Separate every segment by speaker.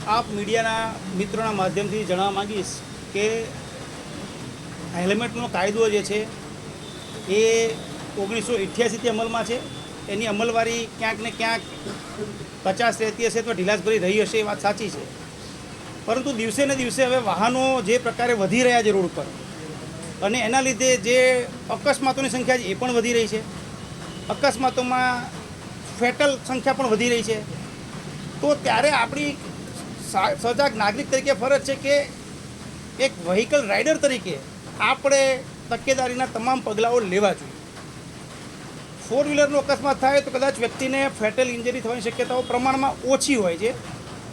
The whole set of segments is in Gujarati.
Speaker 1: આપ મીડિયાના મિત્રોના માધ્યમથી જણાવવા માંગીશ કે હેલ્મેટનો કાયદો જે છે એ 1988થી અમલમાં છે. એની અમલવારી ક્યાંક ને ક્યાંક કચાશ રહેતી હશે તો ઢીલાસભરી રહી હશે, એ વાત સાચી છે. પરંતુ દિવસે ને દિવસે હવે વાહનો જે પ્રકારે વધી રહ્યા છે રોડ પર, અને એના લીધે જે અકસ્માતોની સંખ્યા છે એ પણ વધી રહી છે. અકસ્માતોમાં ફેટલ સંખ્યા પણ વધી રહી છે. તો ત્યારે આપણી સજાગ નાગરિક તરીકે ફરજ છે કે એક વ્હીકલ રાઇડર તરીકે આપણે તકેદારીના તમામ પગલાઓ લેવા જોઈએ. ફોર વ્હીલરનો અકસ્માત થાય તો કદાચ વ્યક્તિને ફેટલ ઇન્જરી થવાની શક્યતાઓ પ્રમાણમાં ઓછી હોય છે.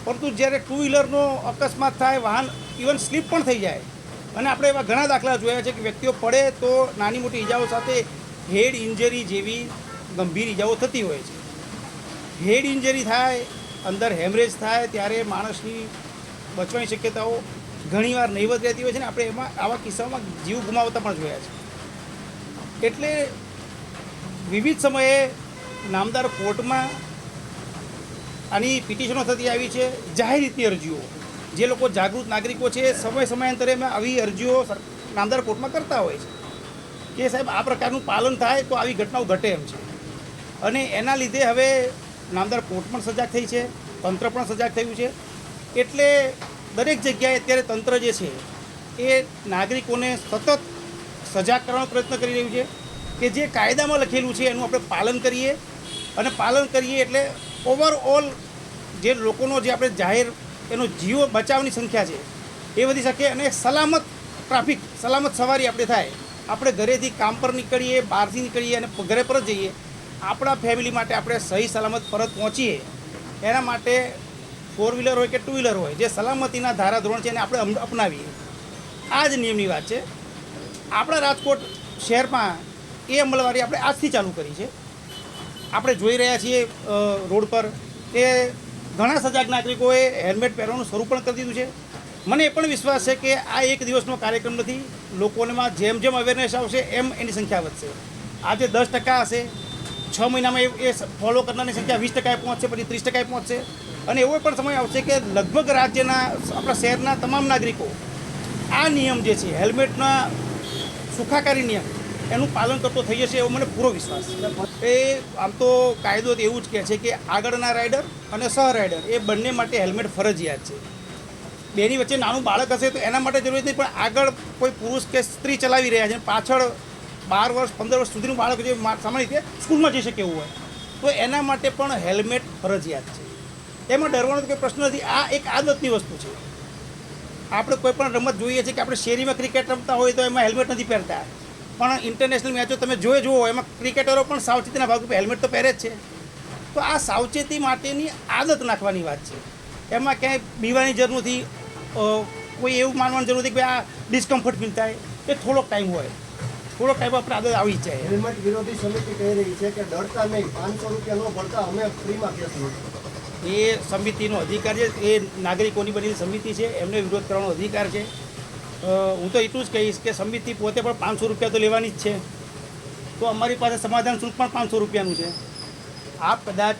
Speaker 1: પરંતુ જ્યારે ટુ વ્હીલરનો અકસ્માત થાય, વાહન ઇવન સ્લીપ પણ થઈ જાય, અને આપણે એવા ઘણા દાખલા જોયા છે કે વ્યક્તિઓ પડે તો નાની મોટી ઈજાઓ સાથે હેડ ઇન્જરી જેવી ગંભીર ઈજાઓ થતી હોય છે. હેડ ઇન્જરી થાય, અંદર હેમરેજ થાય, ત્યારે માણસની બચવાની શક્યતાઓ ઘણીવાર નહીવત રહેતી હોય છે ને આપણે એમાં આવા કિસ્સાઓમાં જીવ ગુમાવતા પણ જોયા છે. એટલે વિવિધ સમયે નામદાર કોર્ટમાં આની પિટિશનો થતી આવી છે. જાહેર રીતની અરજીઓ, જે લોકો જાગૃત નાગરિકો છે સમયાંતરે આવી અરજીઓ નામદાર કોર્ટમાં કરતા હોય છે કે સાહેબ આ પ્રકારનું પાલન થાય તો આવી ઘટનાઓ ઘટે એમ છે. અને એના લીધે હવે નામદાર કોર્ટ પણ સજાગ થઈ છે, તંત્ર પણ સજાગ થયું છે. એટલે દરેક જગ્યાએ અત્યારે તંત્ર જે છે એ નાગરિકોને સતત સજાગ કરવાનો પ્રયત્ન કરી રહ્યું છે કે જે કાયદામાં લખેલું છે એનું આપણે પાલન કરીએ. અને પાલન કરીએ એટલે ઓવરઓલ જે લોકોનો જે આપણે જાહેર એનો જીવ બચાવની સંખ્યા છે એ વધી શકે, અને સલામત ટ્રાફિક, સલામત સવારી આપણે થાય. આપણે ઘરેથી કામ પર નીકળીએ, બહારથી નીકળીએ અને ઘરે પરત જઈએ, આપણા ફેમિલી માટે આપણે સહી સલામત પરત પહોંચીએ. એના માટે ફોર વ્હીલર હોય કે ટુ વ્હીલર હોય, જે સલામતીના ધારાધોરણ છે એને આપણે અપનાવીએ. આ જ નિયમની વાત છે. આપણા રાજકોટ શહેરમાં એ અમલવારી આપણે આજથી ચાલુ કરી છે. આપણે જોઈ રહ્યા છીએ રોડ પર કે ઘણા સજાગ નાગરિકોએ હેલ્મેટ પહેરવાનું શરૂ પણ કરી દીધું છે. મને એ પણ વિશ્વાસ છે કે આ એક દિવસનો કાર્યક્રમ નથી. લોકોમાં જેમ જેમ અવેરનેસ આવશે એમ એની સંખ્યા વધશે. આજે 10% હશે, 6 મહિનામાં એ ફોલો કરનારની સંખ્યા 20% પહોંચશે, પછી 30% પહોંચશે. અને એવો પણ સમય આવશે કે લગભગ રાજ્યના, આપણા શહેરના તમામ નાગરિકો આ નિયમ જે છે હેલ્મેટના સુખાકારી નિયમ એનું પાલન કરતો થઈ જશે એવો મને પૂરો વિશ્વાસ છે. એ આમ તો કાયદો તો એવું જ કહે છે કે આગળના રાઇડર અને સહ રાઇડર એ બંને માટે હેલ્મેટ ફરજિયાત છે. બેની વચ્ચે નાનું બાળક હશે તો એના માટે જરૂરી નથી, પણ આગળ કોઈ પુરુષ કે સ્ત્રી ચલાવી રહ્યા છે, પાછળ 12 વર્ષ 15 વર્ષ સુધીનું બાળક જે સામાન્ય રીતે સ્કૂલમાં જઈ શકે એવું હોય તો એના માટે પણ હેલ્મેટ ફરજિયાત છે. એમાં ડરવાનો કોઈ પ્રશ્ન નથી. આ એક આદતની વસ્તુ છે. આપણે કોઈ પણ રમત જોઈએ છીએ કે આપણે શેરીમાં ક્રિકેટ રમતા હોય તો એમાં હેલ્મેટ નથી પહેરતા, પણ ઇન્ટરનેશનલ મેચો તમે જુઓ એમાં ક્રિકેટરો પણ સાવચેતીના ભાગરૂપે હેલ્મેટ તો પહેરે જ છે. તો આ સાવચેતી માટેની આદત નાખવાની વાત છે. એમાં ક્યાંય બીવાની જરૂર નથી, કોઈ એવું માનવાની જરૂર નથી કે આ ડિસ્કમ્ફર્ટ ફીલ થાય. એ થોડોક ટાઈમ હોય, થોડોક ટાઈમ આપણે આદત આવી જ જાય.
Speaker 2: હેલ્મેટ વિરોધી સમિતિ કહી રહી છે કે ડરતા નહીં, 500 રૂપિયા ન ભરતા અમે ફ્રીમાં કેસ લઈશું.
Speaker 1: એ સમિતિનો અધિકાર છે, એ નાગરિકોની બનેલી સમિતિ છે, એમને વિરોધ કરવાનો અધિકાર છે. હું તો એટલું જ કહીશ કે સમિતિ પોતે પણ 500 રૂપિયા તો લેવાની જ છે, તો અમારી પાસે સમાધાન શુલ્ક પણ 500 રૂપિયાનું છે. આપ કદાચ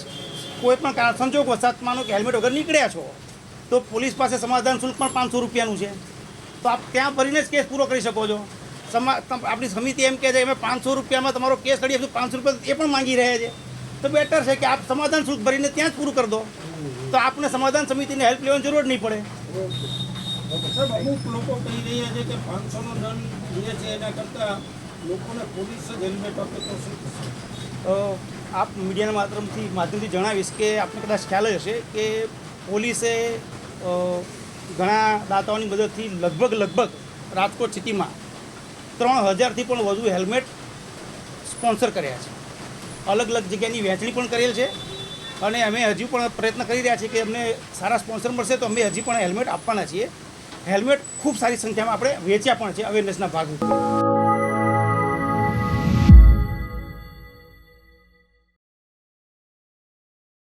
Speaker 1: કોઈ પણ કારણ સંજોગવશાત માનો કે હેલ્મેટ વગર નીકળ્યા છો તો પોલીસ પાસે સમાધાન શુલ્ક પણ 500 રૂપિયાનું છે. તો આપ ત્યાં ભરીને જ કેસ પૂરો કરી શકો છો. આપણી સમિતિ એમ કહે છે અમે 500 રૂપિયામાં તમારો કેસ લડી આપીશું, 500 રૂપિયા એ પણ માંગી રહ્યા છે. તો બેટર છે કે આપ સમાધાન શુલ્ક ભરીને ત્યાં જ પૂરું કરી દો, તો આપને સમાધાન સમિતિને હેલ્પ લેવાની જરૂર જ નહીં પડે.
Speaker 3: સાહેબ, અમુક લોકો કહી રહ્યા છે કે 500નો દંડ જે છે એના કરતાં લોકોને પોલીસ જ હેલ્મેટ આપે તો શું થશે?
Speaker 1: આપ મીડિયાના માધ્યમથી જણાવીશ કે આપને કદાચ ખ્યાલ જ હશે કે પોલીસે ઘણા દાતાઓની મદદથી લગભગ રાજકોટ સિટીમાં 3000થી પણ વધુ હેલ્મેટ સ્પોન્સર કર્યા છે. અલગ અલગ જગ્યાની વહેંચણી પણ કરેલ છે, અને અમે હજુ પણ પ્રયત્ન કરી રહ્યા છીએ કે અમને સારા સ્પોન્સર મળશે તો અમે હજી પણ હેલ્મેટ આપવાના છીએ. હેલ્મેટ ખૂબ સારી સંખ્યામાં આપણે વેચ્યા પણ છે અવેરનેસના ભાગરૂપે.